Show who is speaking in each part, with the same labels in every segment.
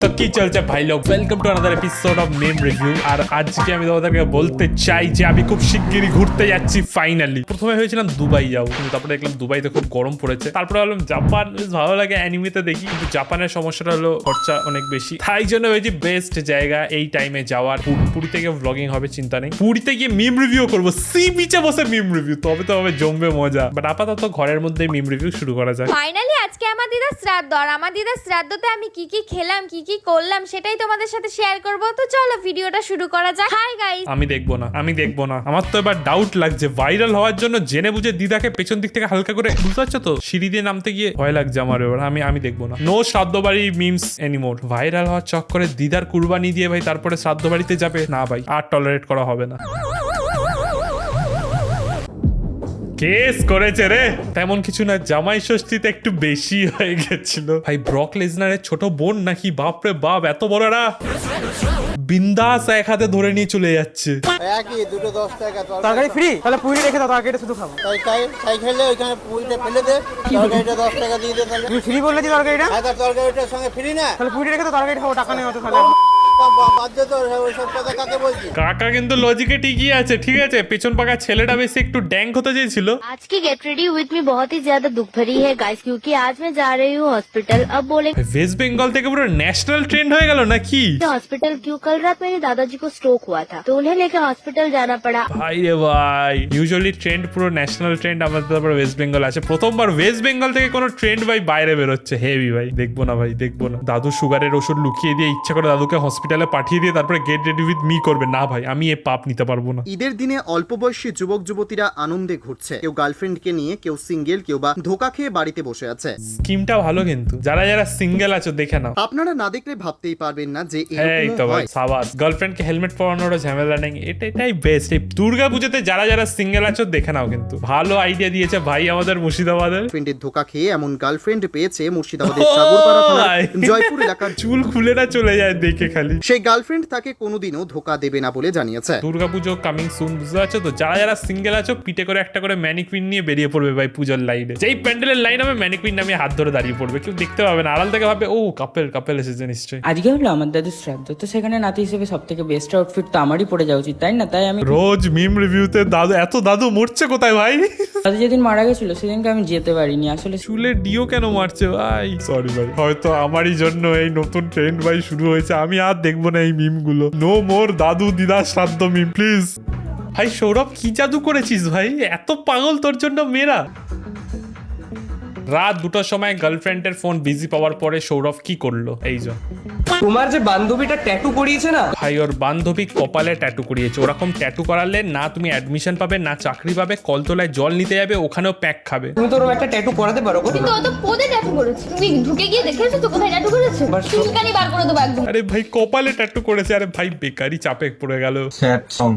Speaker 1: তো কি চলছে ভাই লোক, welcome to another episode of meme review. আর আজকে আমি তোমাদেরকে বলতে চাই যে আমি খুব শিগগিরই ঘুরতে যাচ্ছি ফাইনালি। প্রথমে ভেবেছিলাম দুবাই যাবো, কিন্তু তারপরে দেখলাম দুবাইতে খুব গরম পড়েছে। তারপরে ভাবলাম জাপান, বেশ ভালো লাগে অ্যানিমেতে দেখি, কিন্তু জাপানের সমস্যাটা হলো খরচা অনেক বেশি। তাই জন্য ভেবেছি বেস্ট জায়গা এই টাইমে যাওয়ার পুরী থেকে ব্লগিং হবে, চিন্তা নেই। পুরীতে গিয়ে মিম রিভিউ করবো, সি বিচে বসে মিম রিভিউ, তবে তো হবে জমবে মজা। বাট আপাতত ঘরের মধ্যে মিম রিভিউ শুরু করা যায়।
Speaker 2: ফাইনালি আজকে আমার দিদার শ্রাদ্ধ, আর আমার দিদার শ্রাদ্ধতে আমি কি কি খেলাম, কি কি করলাম সেটাই তোমাদের সাথে শেয়ার করব। তো চলো ভিডিওটা শুরু করা যাক। হাই গাইস,
Speaker 1: আমি দেখবো না। আমার তো এবার ডাউট লাগছে, ভাইরাল হওয়ার জন্য জেনে বুঝে দিদাকে পেছন দিক থেকে হালকা করে, বুঝতে পারছো তো, সিঁড়ি দিয়ে নামতে গিয়ে ভয় লাগছে আমার এবার। আমি দেখবো না। নো শ্রাদ্ধ বাড়ি মিমস এনিমোর। ভাইরাল হওয়ার চক্করে দিদার কুরবানি দিয়ে ভাই তারপরে শ্রাদ্ধ বাড়িতে যাবে না ভাই, আর টলারেট করা হবে না। কেস করেছে রে, তেমন কিছু না, জামাই ষষ্ঠীতে একটু বেশি হয়ে গেছিল ভাই। ব্রক লেসনারের ছোট বোন নাকি, বাপরে বাপ, এত বড়রা বিন্দাস এক হাতে ধরে নিয়ে চলে যাচ্ছে।
Speaker 3: একই দুটো 10 টাকা
Speaker 4: তরকারি ফ্রি, তাহলে পুরি রেখে দাও, তরকারিটা শুধু খাবো।
Speaker 3: তাই খেলে ওইখানে পুরিটা ফেলে দে, তরকারিটা 10 টাকা দিয়ে দে। তাহলে
Speaker 4: তুমি ফ্রি বললে যে তরকারিটা,
Speaker 3: হ্যাঁ তার তরকারিটার সঙ্গে ফ্রি না,
Speaker 4: তাহলে পুরি রেখে দাও, তরকারিটা খাবো, টাকা নেই অত। তাহলে
Speaker 3: বাধ্য তো ওইসব কথা কাকে বলছি।
Speaker 1: কাকা কিন্তু লজিকে ঠিকই আছে, ঠিক আছে। পেছন পাকা ছেলেটা বেশি একটু ড্যাঙ্ক হতে চেয়েছিল।
Speaker 5: आज की गेट रेडी विथ मी बहुत ही ज्यादा दुख भरी है गाइस, क्योंकि आज मैं जा रही हूँ हॉस्पिटल। अब बोले
Speaker 1: ওয়েস্ট বেঙ্গল থেকে পুরো ন্যাশনাল ट्रेंड হয়ে গেল নাকি?
Speaker 5: हॉस्पिटल क्यों? कल रात मेरे दादाजी को स्ट्रोक हुआ था, तो उन्हें लेकर हॉस्पिटल जाना पड़ा।
Speaker 1: ভাই রে ভাই, ইউজুয়ালি ট্রেন্ড পুরো ন্যাশনাল ট্রেন্ড আমাদের, তারপরে ওয়েস্ট বেঙ্গল আছে। প্রথমবার ওয়েস্ট বেঙ্গল থেকে কোনো ট্রেন্ড ভাই বাইরে বেরোচ্ছে, হেভি ভাই। দেখবো না ভাই, দেখবো না। দাদু সুগারের ওষুধ লুকিয়ে দিয়ে ইচ্ছা করে দাদুকে হসপিটালে পাঠিয়ে দিয়ে তারপরে গেট রেডি উইথ মি করবে না ভাই, আমি এ পাপ নিতে পারবো না।
Speaker 6: ঈদের দিনে অল্প বয়সী যুবক যুবতীরা আনন্দে ঘুরছে, কেউ গার্লফ্রেন্ডকে নিয়ে, কেউ সিঙ্গেল, কেউ বা ধোকা খেয়ে বাড়িতে বসে আছে।
Speaker 1: স্কিমটা ভালো, কিন্তু যারা যারা সিঙ্গেল আছো দেখে নাও।
Speaker 6: আপনারা না দেখলে ভাবতেই পারবেন না যে
Speaker 1: এই
Speaker 6: এরকমও
Speaker 1: তো ভাই
Speaker 6: হয়।
Speaker 1: সাবাস, গার্লফ্রেন্ডকে হেলমেট পরানোর ঝামেলা নেই, এটাই বেস্ট। এই দুর্গা পুজোতে যারা যারা সিঙ্গেল আছো দেখে নাও, কিন্তু ভালো আইডিয়া দিয়েছে ভাই আমাদের মুর্শিদাবাদের।
Speaker 6: ফ্রেন্ডের ধোকা খেয়ে এমন গার্লফ্রেন্ড পেয়েছে মুর্শিদাবাদের সাগরপাড়া থানার জয়পুর এলাকার।
Speaker 1: চুল খুলে না চলে যায় দেখে খালি।
Speaker 6: সেই গার্লফ্রেন্ড তাকে কোনোদিনও ধোকা দেবে না বলে জানিয়েছে।
Speaker 1: দুর্গাপুজো কামিং সুন, বুঝতে পারছো তো। যারা যারা সিঙ্গেল আছো পিঠে করে একটা করে ম্যানিকুইন নিয়ে বেরিয়ে পড়বে ভাই পুজোর লাইনে। যেই প্যান্ডেলের লাইন হবে ম্যানিকুইন নামিয়ে হাত ধরে দাঁড়িয়ে পড়বে, কেউ দেখতে পাবে না। আড়াল থেকে ভাবে ও কাপেল এসেছে নিশ্চয়ই।
Speaker 7: আজকে হলো আমার দাদুর শ্রাদ্ধ, তো সেখানে নাতি হিসেবে সব থেকে বেস্ট আউটফিট তো আমারই পরে যাওয়া উচিত, তাই না? তাই আমি
Speaker 1: রোজ মিম রিভিউতে দাদু মরছে কোথায় ভাই?
Speaker 7: দাদু যেদিন মারা গেছিল সেদিনকে আমি যেতে পারিনি আসলে।
Speaker 1: চুলে ডিও কেন মারছে ভাই? সরি ভাই, হয়তো আমারই জন্য এই নতুন ট্রেন্ড ভাই শুরু হয়েছে। আমি আর দেখবো না এই মিম গুলো। নো মোর দাদু দিদা শ্রাদ্ধ মিম প্লিজ। ভাই সৌরভ, কি জাদু করেছিস ভাই? এত পাগল তোর জন্য মেয়েরা। রাত 2টার সময় গার্লফ্রেন্ডের ফোন বিজি পাওয়ার পরে সৌরভ কি করলো? এই যে
Speaker 4: তোমার যে বান্ধবীটা ট্যাটু করিয়েছে না,
Speaker 1: ভাই, ওর বান্ধবী কপালে ট্যাটু করিয়েছে। ওরকম ট্যাটু করালে না তুমি অ্যাডমিশন পাবে, না চাকরি পাবে, কলতলায় জল নিতে যাবে, ওখানেও প্যাক খাবে।
Speaker 4: তুমি তো ওরকম একটা ট্যাটু করাতে পারো গো।
Speaker 2: কিন্তু ও তো পদে ট্যাটু করেছে। তুমি ঢুকে গিয়ে দেখেছো তো কোথায় ট্যাটু করেছে? চুলকানি বার করে দেবো একদম।
Speaker 1: আরে ভাই কপালে ট্যাটু করেছে, আরে ভাই বেকারি চাপে পড়ে গেল।
Speaker 8: স্যাড সং,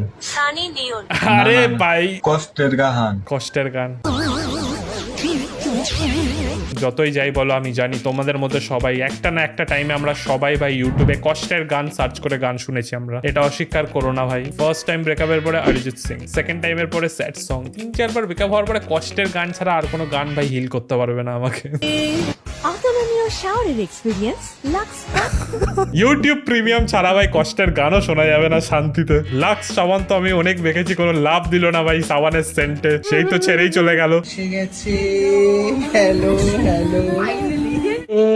Speaker 1: আরে ভাই
Speaker 8: কষ্টের গান।
Speaker 1: কষ্টের গান। যতই যাই বলো, আমি জানি তোমাদের মধ্যে সবাই একটা না একটা টাইমে আমরা সবাই ভাই ইউটিউবে কষ্টের গান সার্চ করে গান শুনেছি আমরা, এটা অস্বীকার করো না ভাই। ফার্স্ট টাইম ব্রেকআপের পরে অরিজিৎ সিং, সেকেন্ড টাইমের পরে স্যাড সং, 3-4বার ব্রেকআপ হওয়ার পরে কষ্টের গান ছাড়া আর কোনো গান ভাই হিল করতে পারবে না আমাকে।
Speaker 9: অতুলনীয় শাওয়ারের এক্সপেরিয়েন্স লাক্স।
Speaker 1: ইউটিউব প্রিমিয়াম ছাড়া ভাই কষ্টের গানও শোনা যাবে না শান্তিতে। লাক্স সাবান তো আমি অনেক দেখেছি, কোনো লাভ দিল না ভাই সাবানের সেন্টে, সেই তো ছেড়েই চলে গেল।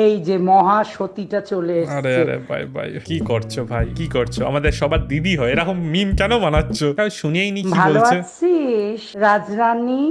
Speaker 7: এই যে মহা সতীটা চলে
Speaker 1: আরে
Speaker 7: এসেছে।
Speaker 1: আরে ভাই ভাই, কি করছো ভাই, কি করছো? আমাদের সবার দিদি হয়, এরকম মিম কেন বানাচ্ছো? শুনিয়েই নি কি
Speaker 7: ভালো
Speaker 1: বলছে।
Speaker 7: আছিস রাজরানী?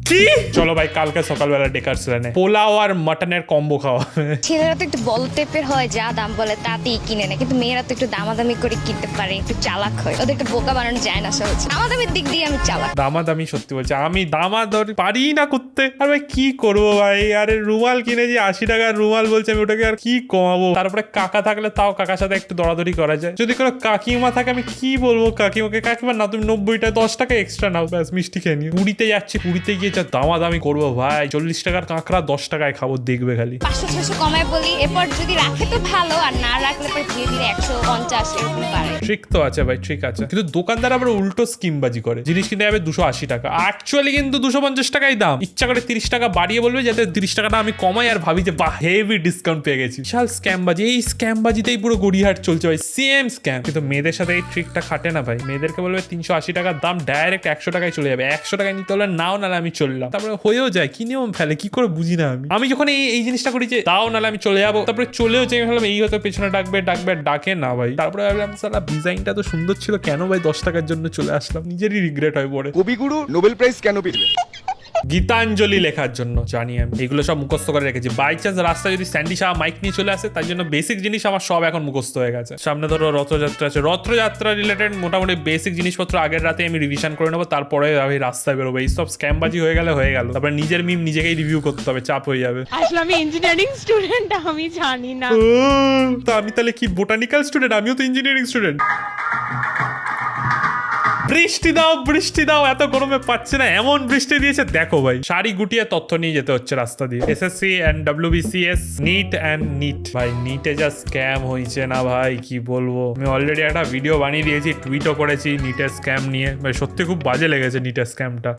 Speaker 1: কি? চলো ভাই কালকে সকালবেলা ডেকার্স লেনে পোলাও আর মাটনের কম্বো খাওয়া।
Speaker 5: ছেলেরা তো একটু বল টাইপের হয়, যা দাম বলে তাতেই কিনে নেয়, কিন্তু মেয়েরা তো একটু দামাদামি করে কিনতে পারে, একটু চালাক হয়, ওদেরকে বোকা বানানো যায় না সহজ। দামাদামির দিক দিয়ে আমি চালাক।
Speaker 1: দামাদামি সত্যি বলছে, আমি দামাদামি পারি না করতে। আর ভাই কি করবো ভাই, আরে রুমাল কিনেছি 80 টাকার রুমাল, বলছে আমি ওটাকে আর কি কমাবো। তারপরে কাকা থাকলে তাও কাকার সাথে একটু দরাদরি করা যায়। যদি কোনো কাকিমা থাকে আমি কি বলবো কাকিমাকে, কাকিমা না তুমি 90টা 10 টাকা এক্সট্রা নাও, ব্যাস মিষ্টি খেয়ে নিও। পুরীতে যাচ্ছি, পুরীতে গিয়ে এটা দামাদামি করবো ভাই, 40 টাকার কাঁকড়া 10 টাকায় খাবো, দেখবে খালি।
Speaker 5: 500-600 কমায় বলি, এরপর যদি রাখে তো ভালো, আর না রাখলে পরে ধীরে ধীরে 150 এরকম বাড়ে।
Speaker 1: ট্রিক তো আছে ভাই, ট্রিক আছে, কিন্তু দোকানদার আবার উল্টো স্কিমবাজি করে, জিনিস কিনতে যাবে 280 টাকা, অ্যাকচুয়ালি কিন্তু 250 টাকাই দাম, ইচ্ছা করে 30 টাকা বাড়িয়ে বলবে যাতে 30 টাকাটা আমি কমাই আর ভাবি যে বাহ হেভি ডিসকাউন্ট পেয়ে গেছি। বিশাল স্ক্যামবাজি, এই স্ক্যামবাজিতেই পুরো গড়িয়াহাট চলছে ভাই, সেম স্ক্যাম। কিন্তু মেয়েদের সাথে এই ট্রিকটা খাটে না ভাই, মেয়েদেরকে বলবে 380 টাকার দাম, ডাইরেক্ট 100 টাকায় চলে যাবে, 100 টাকায় নিতে হলে নাও, নাহলে আমি চললাম, তারপরে হয়েও যায়, কি নিয়ম ফেলে কি করে বুঝি না আমি যখন এই জিনিসটা করি যে দাও নাহলে আমি চলে যাবো, তারপরে চলেও যাই, ভাবলাম এই হয়তো পেছনে ডাকবে ডাকে না ভাই, তারপরে ভাবলাম সালা ডিজাইনটা তো সুন্দর ছিল, কেন ভাই 10 টাকার জন্য চলে আসলাম, নিজেরই রিগ্রেট হয় পরে।
Speaker 10: কবিগুরু নোবেল প্রাইজ কেন পেলেন?
Speaker 1: গীতাঞ্জলি লেখার জন্য, জানি আমি এগুলো সব মুখস্থ করে রেখেছি, বাই চান্স রাস্তায় যদি স্যান্ডি শাহ মাইক নিয়ে চলে আসে, তার জন্য বেসিক জিনিস আমার সব এখন মুখস্থ হয়ে গেছে। সামনে ধরো রথযাত্রা আছে, রথযাত্রা রিলেটেড মোটামুটি বেসিক জিনিসপত্র আগের রাতে আমি রিভিশন করে নেবো, তারপরে আমি রাস্তায় বেরোবো। এই সব স্ক্যামবাজি হয়ে গেল, তারপরে নিজের মিম নিজেকেই রিভিউ করতে হবে, চাপ হয়ে যাবে।
Speaker 9: আসলে আমি ইঞ্জিনিয়ারিং স্টুডেন্ট, আমি জানি না।
Speaker 1: তো আমি তাহলে কি বোটানিক্যাল স্টুডেন্ট? আমিও তো ইঞ্জিনিয়ারিং স্টুডেন্ট। বৃষ্টি দাও, এত গরমে পাচ্ছে না, এমন বৃষ্টি দিয়েছে দেখো ভাই, শাড়ি গুটিয়ে তথ্য নিয়ে যেতে হচ্ছে রাস্তা দিয়ে। এসএসসি এন্ড WBCS নিট ভাই, নিটে যা স্ক্যাম হয়েছে না ভাই, কি বলবো। আমি অলরেডি একটা ভিডিও বানিয়ে দিয়েছি, টুইটও করেছি নিটের স্ক্যাম নিয়ে ভাই, সত্যি খুব বাজে লেগেছে নিটের স্ক্যামটা।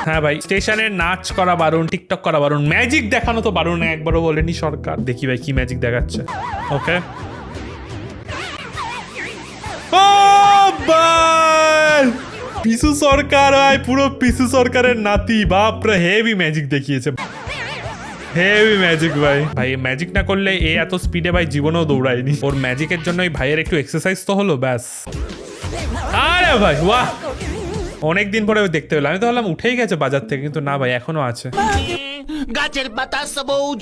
Speaker 1: হ্যাঁ ভাই, স্টেশনে নাচ করা বারণ, টিকটক করা বারণ, ম্যাজিক দেখানো তো বারণ, একবারও বলেনি সরকার। দেখি ভাই কি ম্যাজিক দেখাচ্ছে। ওকে পিসু সরকার ভাই, পুরো পিসু সরকারের নাতি, বাপরে হেভি ম্যাজিক দেখিয়েছে, হেভি ম্যাজিক ভাই। ভাই ম্যাজিক না করলে এ এত স্পিডে ভাই জীবনেও দৌড়ায়নি, ওর ম্যাজিকের জন্য ভাইয়ের একটু এক্সারসাইজ তো হলো, ব্যাস। আরে ভাই বাহ, অনেকদিন পরে দেখতে পেলাম, আমি তো ভাবলাম উঠেই গেছে বাজার থেকে, কিন্তু না ভাই এখনো আছে।
Speaker 3: গাছের পাতা সবুজ,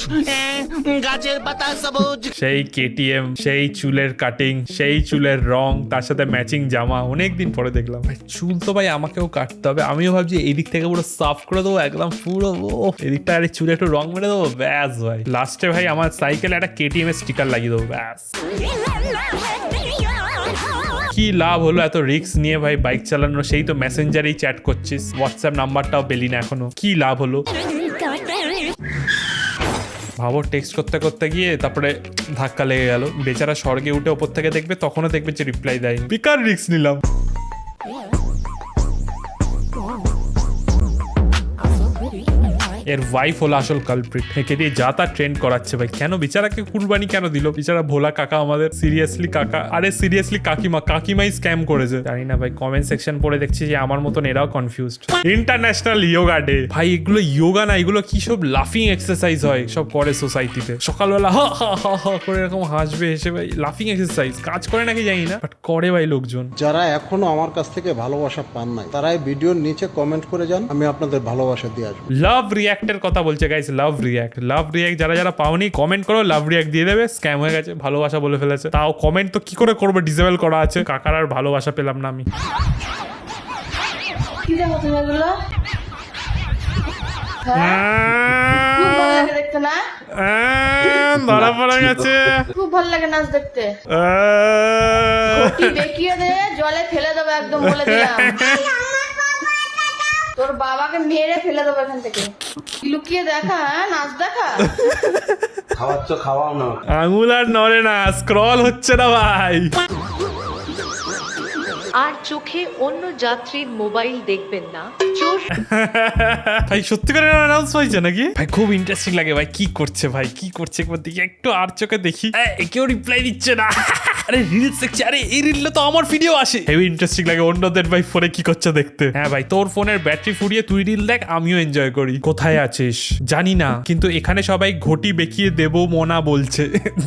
Speaker 3: গাছের পাতা সবুজ।
Speaker 1: সেই KTM, সেই চুলের কাটিং, সেই চুলের রং, তার সাথে ম্যাচিং জামা, অনেকদিন পরে দেখলাম ভাই। চুল তো ভাই আমাকেও কাটতে হবে, আমিও ভাবছি এই দিক থেকে পুরো সাফ করে দেবো একদম পুরো, এদিকটা আরে চুলে একটু রং মেরে দেবো, ব্যাস ভাই। লাস্টে ভাই আমার সাইকেলে একটা KTM এর স্টিকার লাগিয়ে দেবো, ব্যাস। কি লাভ হলো এত রিস্ক নিয়ে ভাই বাইক চালানো, সেই তো মেসেঞ্জারেই চ্যাট করছিস, হোয়াটসঅ্যাপ নাম্বারটাও পেলি না এখনো, কি লাভ হলো? ভাবো টেক্সট করতে করতে গিয়ে তারপরে ধাক্কা লেগে গেল, বেচারা স্বর্গে উঠে ওপর থেকে দেখবে, তখনও দেখবে যে রিপ্লাই দেয়নি, বেকার রিস্ক নিলাম। এর ওয়াইফ হলো আসল কালপ্রিট, একে দিয়ে যা তা ট্রেন্ড করাচ্ছে ভাই। কেন বেচারাকে কুরবানি কেন দিল? বেচারা ভোলা কাকা আমাদের, সিরিয়াসলি কাকা, আরে সিরিয়াসলি কাকিমাই স্ক্যাম করেছে, জানি না ভাই। কমেন্ট সেকশন পড়ে দেখছি যে আমার মতন এরাও কনফিউজড। ইন্টারন্যাশনাল ইয়োগা ডে ভাই, এগুলো ইয়োগা না, এগুলো কি সব লাফিং এক্সারসাইজ হয়, সব করে সোসাইটিতে সকালবেলা হা হা হা হা করে এরকম হাসবে হেসে ভাই, লাফিং এক্সারসাইজ। কাজ করে নাকি জানি না, বাট করে ভাই লোকজন।
Speaker 11: যারা এখনো আমার কাছ থেকে ভালোবাসা পান নাই, তারা এই ভিডিওর নিচে কমেন্ট করে যান, আমি আপনাদের ভালোবাসা দিয়ে আসবো।
Speaker 1: লাভ রিয়াক্টের কথা বলছে গাইস, লাভ রিয়াক্ট যারা যারা পাওনি কমেন্ট করো, লাভ রিয়াক্ট দিয়ে দেবে। স্ক্যাম হয়ে গেছে, ভালোবাসা বলে ফেলেছে, তাও কমেন্ট তো কি করে করবে, ডিসেবল করা আছে। কাকার আর ভালোবাসা পেলাম না আমি।
Speaker 9: কি দেখো তুমি এগুলো? দেখতে না
Speaker 1: ধরা পড়া গেছে,
Speaker 9: খুব ভালো লাগে নাচ দেখতে। দেখিয়ে দে, জলে ফেলে দেবো একদম, বলে দিলাম। তোর বাবাকে মেরে ফেলে দেবো এখান থেকে। লুকিয়ে দেখা, নাচ দেখা।
Speaker 3: খাওয়াচ্ছ, খাওয়াও না।
Speaker 1: আঙুল আর নড়ে না, স্ক্রল হচ্ছে না ভাই।
Speaker 9: আর চোখে অন্য যাত্রীর মোবাইল দেখবেন না।
Speaker 1: ভাই সত্যি করে অ্যানাউন্স হয়েছে নাকি ভাই? খুব ইন্টারেস্টিং লাগে ভাই, কি করছে ভাই, কি করছে একবার দেখি, একটু আর চোখে দেখি। কেউ রিপ্লাই দিচ্ছে না। আরে রিলস দেখছি, আরে এই রিলটা তো আমার ভিডিও আসে, হেভি ইন্টারেস্টিং লাগে অন্যদের ভাই ফোনে কি করছে দেখতে। হ্যাঁ ভাই, তোর ফোনের ব্যাটারি ফুরিয়ে তুই রিল দেখ, আমিও এনজয় করি। কোথায় আছিস জানি না, কিন্তু এখানে সবাই ঘটি বেঁকিয়ে দেবো মোনা বলছে।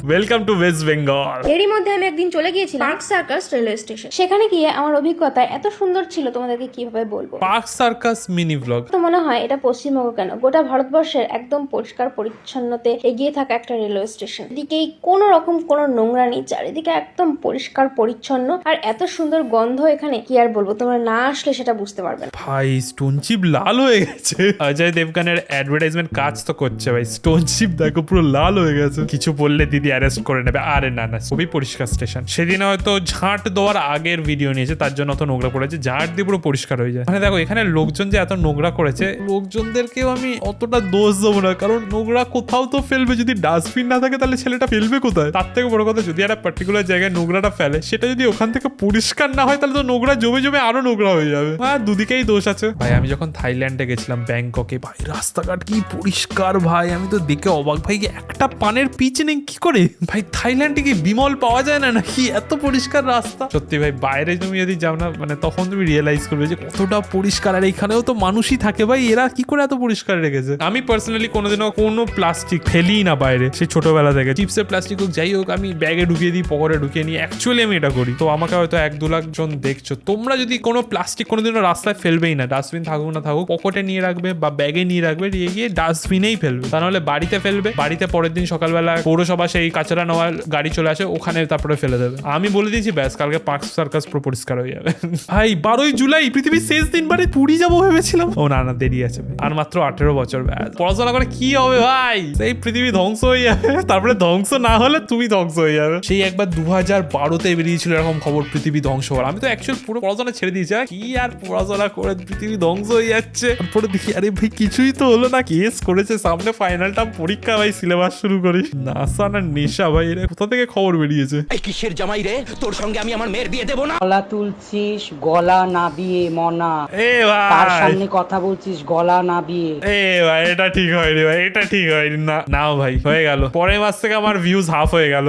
Speaker 1: Welcome to West Bengal.
Speaker 2: এরই মধ্যে আমি একদিন চলে গিয়েছিলাম পার্ক সার্কাস রেলওয়ে স্টেশন। সেখানে গিয়ে আমার অভিজ্ঞতা এত সুন্দর ছিল, তোমাদেরকে কিভাবে বলবো।
Speaker 1: Park circus mini blog.
Speaker 2: তো মনে হয় এটা পশ্চিমবঙ্গ কেন, গোটা ভারতবর্ষের একদম পরিষ্কার পরিচ্ছন্নতে এগিয়ে থাকা একটা রেলওয়ে স্টেশন। এদিকেই কোনো রকম কোনো নোংরা নেই, চারিদিকে একদম পরিষ্কার পরিচ্ছন্ন, আর এত সুন্দর গন্ধ এখানে, কি আর বলবো, তোমরা না আসলে সেটা বুঝতে পারবে না।
Speaker 1: ভাই স্টোনচিপ লাল হয়ে গেছে। অজয় দেবগানের অ্যাডভার্টাইজমেন্ট কাজ তো করছে ভাই, স্টোনচিপ দেখো পুরো লাল হয়ে গেছে। কিছু বললে দিদি অ্যারেস্ট করে নেবে। আরে না না, খুবই পরিষ্কার স্টেশন। সেদিন হয়তো ঝাঁট দেওয়ার আগের ভিডিও নিয়েছে, তার জন্য অত নোংরা পড়েছে, ঝাঁট দিয়ে পুরো পরিষ্কার হয়ে যায়। মানে দেখো এখানে লোকজন লোকজন যে এত নোংরা করেছে, লোকজনদেরকেও আমি অতটা দোষ দেবো না, কারণ নোংরা কোথাও তো ফেলবে, যদি ডাস্টবিন না থাকে তাহলে ছেলেটা ফেলবে কোথায়? তার থেকে বড় কথা, যদি একটা পার্টিকুলার জায়গায় নোংরাটা ফেলে, সেটা যদি ওখান থেকে পরিষ্কার না হয় তাহলে তো নোংরা জমে জমে আরো নোংরা হয়ে যাবে। হ্যাঁ, দুদিকেই দোষ আছে ভাই। আমি যখন থাইল্যান্ডে গেছিলাম, ব্যাংককে, ভাই রাস্তাঘাট কি পরিষ্কার ভাই, আমি তো দেখে অবাক ভাই, একটা পানের পিচ নেই কি করে ভাই? থাইল্যান্ডে কি বিমল পাওয়া যায় না নাকি? এত পরিষ্কার রাস্তা। সত্যি ভাই, বাইরে তুমি যদি যাও না, মানে তখন তুমি রিয়েলাইজ করবে যে কতটা পরিষ্কার। আর এখানেও তো মানুষই থাকে ভাই, এরা কি করে এত পরিষ্কার রেখেছে? আমি পার্সোনালি কোনোদিনও কোনো প্লাস্টিক ফেলি না বাইরে, সেই ছোটবেলা থেকে। চিপসের প্লাস্টিক হোক, যাই হোক, আমি ব্যাগে ঢুকিয়ে দিই, পকেটে ঢুকিয়ে নিই। অ্যাকচুয়ালি আমি এটা করি। তো আমাকে হয়তো 1-2 লাখ জন দেখছো, তোমরা যদি কোনো প্লাস্টিক কোনোদিনও রাস্তায় ফেলবেই না, ডাস্টবিন থাকুক না থাকুক, পকেটে নিয়ে রাখবে বা ব্যাগে নিয়ে রাখবে, নিয়ে গিয়ে ডাস্টবিনেই ফেলবে। তা নাহলে বাড়িতে ফেলবে, বাড়িতে পরের দিন সকালবেলা পৌরসভা সেই কাঁচরা নেওয়ার গাড়ি চলে আসে, ওখানে তারপরে ফেলে দেবে। আমি বলে দিয়েছি, ব্যাস কালকে পার্ক সার্কাস পুরো পরিষ্কার হয়ে যাবে। ভাই 12ই জুলাই পৃথিবীর শেষ দিন, বাড়ি পুরী যাবো ভেবেছিলাম। ও না, দেরি আছে ভাই, আর মাত্র 18 বছর। ব্যাস পড়াশোনা করে কি হবে ভাই? সেই পৃথিবী ধ্বংস হয়ে যাবে, তারপরে ধ্বংস না হলে তুমি ধ্বংস হয়ে যাবে। সেই একবার 2012-তে বেরিয়েছিল এরকম খবর, পৃথিবী ধ্বংস হওয়ার। আমি তো অ্যাকচুয়ালি পুরো পড়াশোনা ছেড়ে দিয়েছি, কি আর পড়াশোনা করে, পৃথিবী ধ্বংস হয়ে যাচ্ছে। তারপরে দেখি আরে ভাই কিছুই তো হলো না, কেস করেছে, সামনে ফাইনালটা পরীক্ষা ভাই, সিলেবাস শুরু করি। নাসা না নেশা ভাই, এরা কোথা থেকে খবর বেরিয়েছে?
Speaker 4: এই কিসের জামাই রে, তোর সঙ্গে আমি আমার মেয়ের বিয়ে দেব না।
Speaker 7: গলা তুলছিস গলা নাবিয়ে মনা,
Speaker 1: এ ভাই
Speaker 7: তার সামনে কথা বলছিস গলা নাবিয়ে।
Speaker 1: এ ভাই এটা ঠিক হয়নি ভাই, এটা ঠিক হয়নি। না নাও ভাই, হয়ে গেল। পরের মাস থেকে আমার ভিউজ হাফ হয়ে গেল।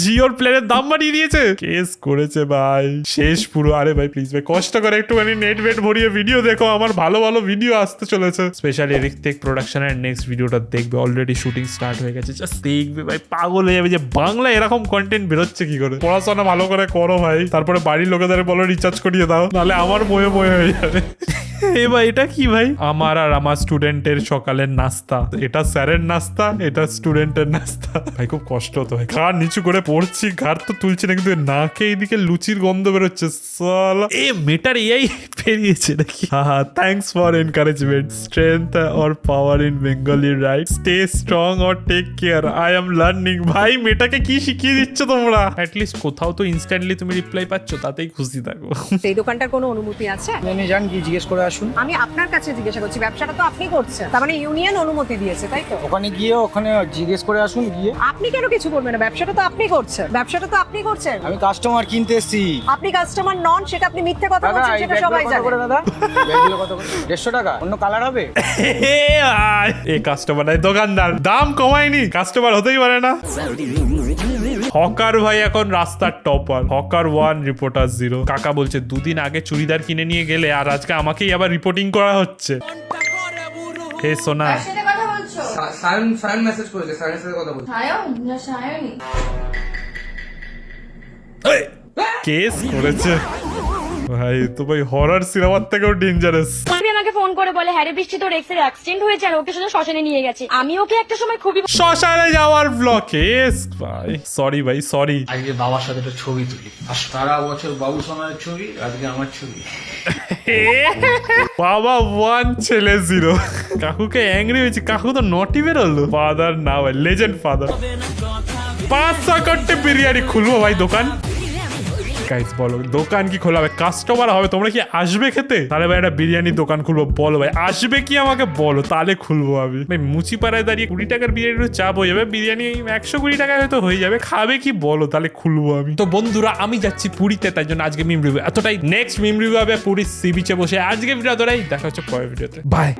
Speaker 1: জিওর প্ল্যানের দাম বাড়িয়ে দিয়েছে, কেস করেছে ভাই, শেষ পুরো। আরে ভাই প্লিজ ভাই, কষ্ট করে একটুখানি নেট বেট ভরিয়ে ভিডিও দেখো, আমার ভালো ভালো ভিডিও আসতে চলেছে। স্পেশালি ঋত্বিক প্রোডাকশনের নেক্সট ভিডিওটা দেখবে, অলরেডি শুটিং স্টার্ট হয়ে গেছে, জাস্ট দেখবে ভাই, পাগল হয়ে যাবে যে বাংলা এরকম কন্টেন্ট বেরোচ্ছে কি করে। পড়াশোনা ভালো করে করো ভাই, তারপরে বাড়ির লোকেদের বলো রিচার্জ করিয়ে দাও, নাহলে আমার বয়ে বয়ে হয়ে যাবে। এ ভাই এটা কি ভাই? আমার আর আমার স্টুডেন্টের সকালের নাস্তা, এটা স্যারের নাস্তা, এটা স্টুডেন্টের নাস্তা। ভাই খুব কষ্ট হতো ভাই, ঘাড় নিচু করে পড়ছি, ঘাড় তো তুলছি না, কিন্তু নাকে এইদিকে লুচির গন্ধ বেরোচ্ছে। সালা এ মেটার এই পেরিয়েছে নাকি? হ্যাঁ, thanks for encouragement. Strength or power in Bengali right, stay strong or take care, I am learning. ভাই মেটাকে কি শিখিয়ে দিচ্ছ তোমরা? অ্যাটলিস্ট কোথাও তো ইনস্ট্যান্টলি তুমি রিপ্লাই পাচ্ছ, তাতেই খুশি থাকো।
Speaker 9: এই দোকানটার কোনো অনুমতি আছে?
Speaker 4: আপনি জান কি জিজ্ঞেস করে আসুন।
Speaker 9: আমি আপনার কাছে জিজ্ঞাসা করছি, ব্যবসাটা তো আপনি করছেন, তার মানে ইউনিয়ন অনুমতি দিয়েছে, তাই তো?
Speaker 4: ওখানে গিয়ে ওখানে জিজ্ঞেস করে আসুন গিয়ে।
Speaker 9: আপনি কেন কিছু বলবেন না? ব্যবসাটা তো আপনি করছেন, ব্যবসাটা তো আপনি করছেন।
Speaker 4: আমি কাস্টমার কিনতে এসেছি।
Speaker 9: আপনি কাস্টমার নন, সেটা আপনি মিথ্যে কথা বলছেন, সেটা সবাই জানে।
Speaker 4: দাদা ব্যাগগুলো কত করে? 150 টাকা। অন্য কালার হবে?
Speaker 1: এই কাস্টমার নাই, দোকানদার দাম কমায়নি, কাস্টমার হতেই পারে না। হকার ভাই এখন রাস্তার টপার, হকার 1 রিপোর্টার 0। কাকা বলছে 2 দিন আগে চুড়িদার কিনে নিয়ে গেলে, আর আজকে আমাকেই আবার রিপোর্টিং করা হচ্ছে। হে সোনা,
Speaker 9: কথা বলছো?
Speaker 4: সায়ন মেসেজ করেছে, সায়নের সাথে কথা বলছি।
Speaker 9: সায়ন না সায়নী?
Speaker 1: কেস করেছে ভাই, তো ভাই হরর সিনেমার থেকেও ডেঞ্জারাস।
Speaker 5: আমাকে ফোন করে বলে হ্যারি বৃষ্টি তোর এক্সের অ্যাক্সিডেন্ট হয়েছে আর ওকে শুধু শ্মশানে নিয়ে গেছে। আমি ওকে একটা সময় খুবই
Speaker 1: শ্মশানে যাওয়ার ব্লগ। কেস ভাই, সরি ভাই সরি।
Speaker 3: আজকে বাবার সাথে একটা ছবি তুলি, আর সারা বছর বাবু সোনার ছবি, আজকে আমার ছবি।
Speaker 1: বাবা 1 ছেলে 0। কাকুকে অ্যাংরি হয়েছে, কাকু তো নটি বেরোলো। ফাদার না ভাই, লেজেন্ড ফাদার। 500 কোটি বিরিয়ানি খুলবো ভাই দোকান। গাইস বলো, দোকান কি খোলা হবে? কাস্টমার হবে, তোমরা কি আসবে খেতে? তাহলে ভাই একটা বিরিয়ানি দোকান খুলবো, বলো ভাই আসবে কি আমাকে বলো, তাহলে খুলবো আমি। ভাই মুচিপাড়ায় দাঁড়িয়ে 20 টাকার বিরিয়ানির চাপ হয়ে যাবে, বিরিয়ানি 120 টাকায় হয়তো হয়ে যাবে, খাবে কি বলো, তাহলে খুলবো আমি। তো বন্ধুরা আমি যাচ্ছি পুরীতে, তাই জন্য আজকে মিম রিভিউ এতটাই। নেক্সট মিম রিভিউ হবে পুরীর সি বিচে বসে। আজকে ভিডিও এতটাই, দেখা হচ্ছে পরের ভিডিওতে, বাই।